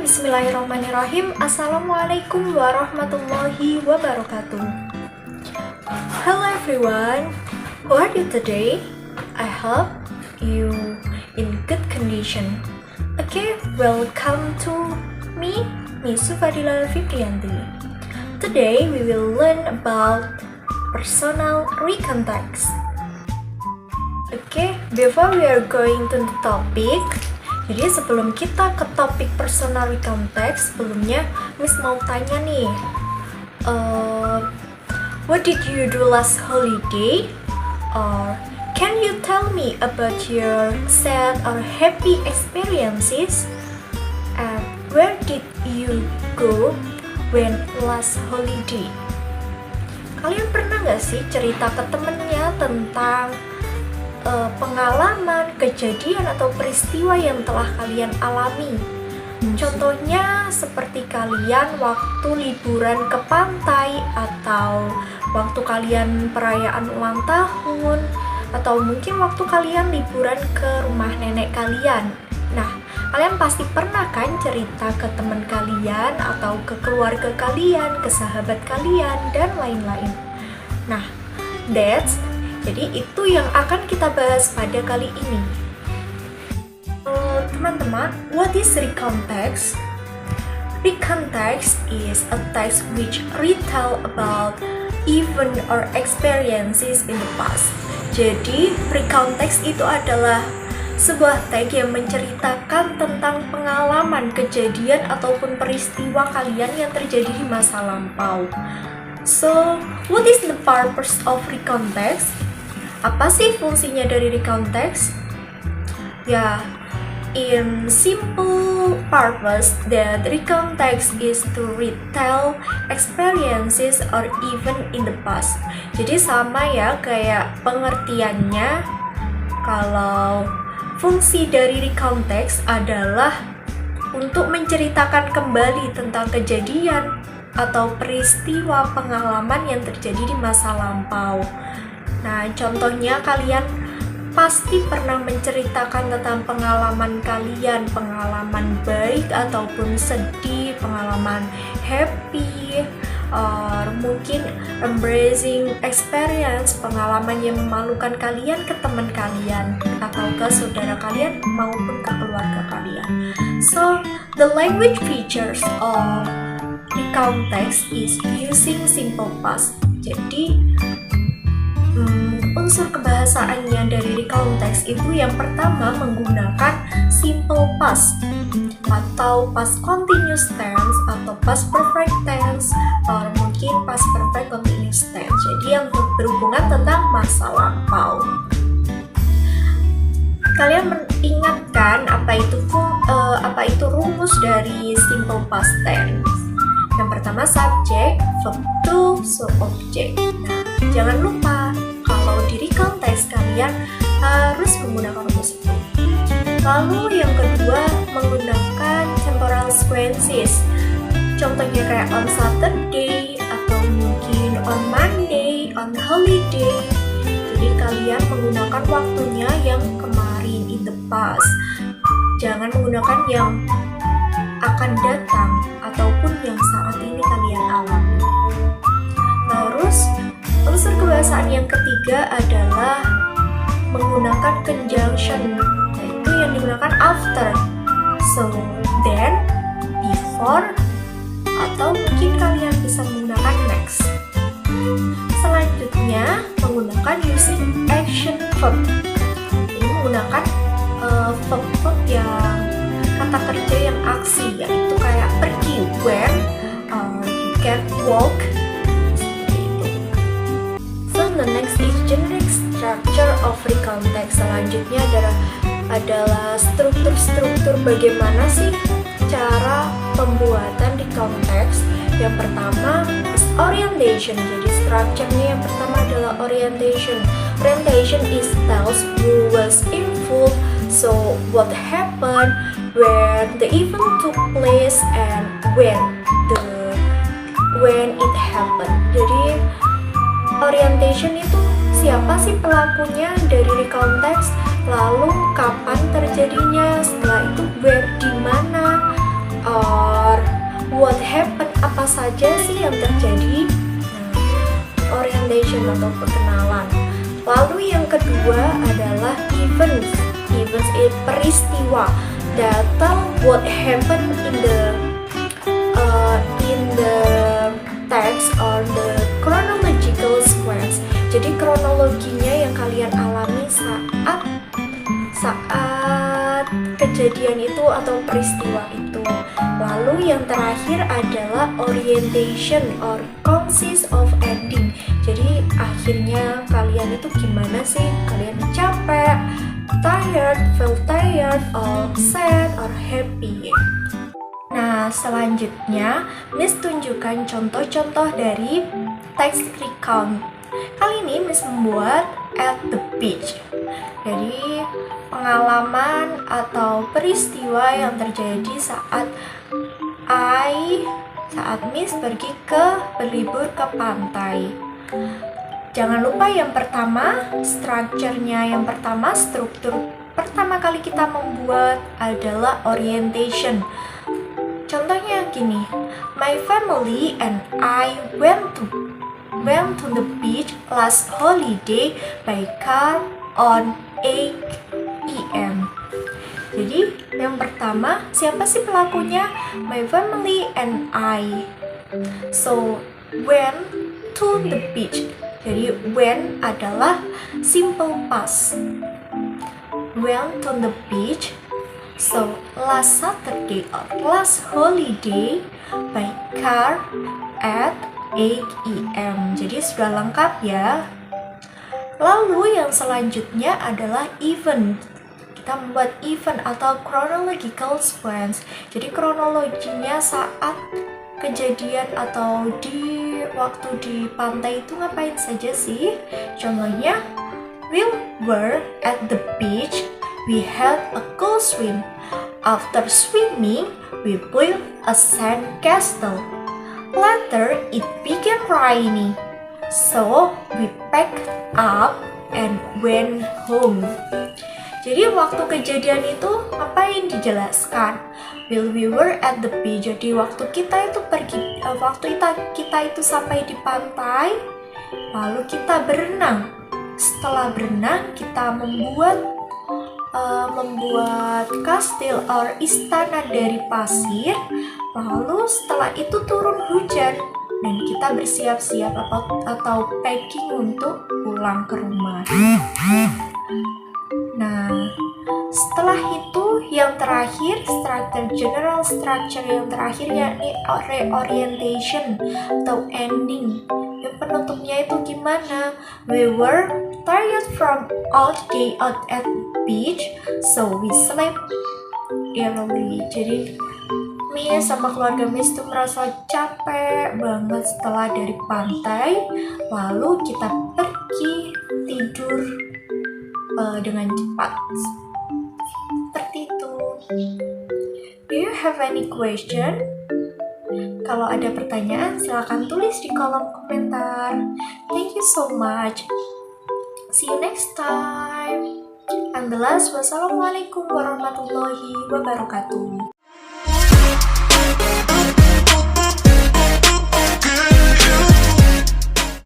Bismillahirrahmanirrahim. Assalamualaikum warahmatullahi wabarakatuh. Hello everyone, how are you today? I hope you in good condition. Okay, welcome to me, Miss Fadila Fitrianti. Today we will learn about personal recontext. Okay, before we are going to the topic, jadi sebelum kita ke topik personal recontext, sebelumnya Miss mau tanya nih, what did you do last holiday? Or can you tell me about your sad or happy experiences? And where did you go when last holiday? Kalian pernah gak sih cerita ke temennya tentang pengalaman, kejadian, atau peristiwa yang telah kalian alami? Contohnya seperti kalian waktu liburan ke pantai, atau waktu kalian perayaan ulang tahun, atau mungkin waktu kalian liburan ke rumah nenek kalian. Nah, kalian pasti pernah kan cerita ke teman kalian, atau ke keluarga kalian, ke sahabat kalian, dan lain-lain. Nah, jadi itu yang akan kita bahas pada kali ini. Teman-teman, what is recontext? Recontext is a text which retell about event or experiences in the past. Jadi, recontext itu adalah sebuah teks yang menceritakan tentang pengalaman, kejadian, ataupun peristiwa kalian yang terjadi di masa lampau. So, what is the purpose of recontext? Apa sih fungsinya dari recontext? Ya, in simple purpose, that recontext is to retell experiences or event in the past. Jadi sama ya kayak pengertiannya. Kalau fungsi dari recontext adalah untuk menceritakan kembali tentang kejadian atau peristiwa pengalaman yang terjadi di masa lampau. Nah, contohnya kalian pasti pernah menceritakan tentang pengalaman kalian, pengalaman baik ataupun sedih, pengalaman happy, or mungkin embracing experience, pengalaman yang memalukan kalian ke teman kalian, atau ke saudara kalian maupun ke keluarga kalian. So, the language features of recontext is using simple past. Jadi, unsur kebahasaannya dari recontext itu yang pertama menggunakan simple past atau past continuous tense atau past perfect tense atau mungkin past perfect continuous tense. Jadi yang berhubungan tentang masa lampau. Kalian mengingatkan apa itu rumus dari simple past tense? Yang pertama subject, verb to, so object. Nah, jangan lupa kalau di recontext kalian harus menggunakan rumus itu. Lalu yang kedua menggunakan temporal sequences. Contohnya kayak on Saturday atau mungkin on Monday, on holiday. Jadi kalian menggunakan waktunya yang kemarin, in the past. Jangan menggunakan yang akan datang ataupun yang saat ini kalian alami. Terus unsur kebahasaan yang ketiga adalah menggunakan conjunction, yaitu yang digunakan after, so, then, before, atau mungkin kalian bisa menggunakan next. Selanjutnya menggunakan using action verb. Ini menggunakan verb yang kata kerja yang aksi, yaitu kayak pergi, when, you can walk. The next is generic structure of recontext. Selanjutnya adalah struktur-struktur bagaimana sih cara pembuatan recontext. Yang pertama is orientation. Jadi strukturnya yang pertama adalah orientation. Orientation is tells who was involved, so what happened, where the event took place, and when it happened. Jadi orientation itu siapa sih pelakunya dari recontext, lalu kapan terjadinya, setelah itu where, di mana, saja sih yang terjadi? Orientation atau perkenalan. Lalu yang kedua adalah events. Events itu peristiwa that tell what happened in the text or the chronological sequence. Jadi kronologinya yang kalian alami saat kejadian itu atau peristiwa itu. Lalu yang terakhir adalah orientation or consists of ending. Jadi akhirnya kalian itu gimana sih? Kalian capek, tired, feel tired, or sad, or happy. Nah, selanjutnya Miss tunjukkan contoh-contoh dari text recount. Kali ini Miss membuat at the beach. Jadi pengalaman atau peristiwa yang terjadi saat Miss pergi berlibur ke pantai. Jangan lupa yang pertama, struktur pertama kali kita membuat adalah orientation. Contohnya gini, my family and I went to the beach last holiday by car on 8 p.m. Jadi yang pertama, siapa sih pelakunya? My family and I. So went to the beach. Jadi when adalah simple past. Went to the beach. So last Saturday or last holiday by car at 8 p.m. Jadi sudah lengkap ya. Lalu yang selanjutnya adalah event. Kita membuat event atau chronological sequence. Jadi kronologinya saat kejadian atau waktu di pantai itu ngapain saja sih? Contohnya, we were at the beach, we had a cool swim. After swimming, we built a sand castle. Later, it began raining. So, we packed up and went home. Jadi waktu kejadian itu ngapain dijelaskan? While we were at the beach. Jadi waktu kita itu sampai di pantai, lalu kita berenang. Setelah berenang, kita membuat kastil atau istana dari pasir. Lalu setelah itu turun hujan dan kita bersiap-siap atau packing untuk pulang ke rumah. Nah, setelah itu yang terakhir, general structure yang terakhirnya ini reorientation atau ending. Yang penutupnya itu gimana? We were tired from all day out at beach, so we slept early. Jadi Miss sama keluarga Miss tuh merasa capek banget setelah dari pantai, lalu kita pergi tidur dengan cepat. Seperti itu. Do you have any question? Kalau ada pertanyaan, silakan tulis di kolom komentar. Thank you so much. See you next time. And the last, wassalamualaikum warahmatullahi wabarakatuh.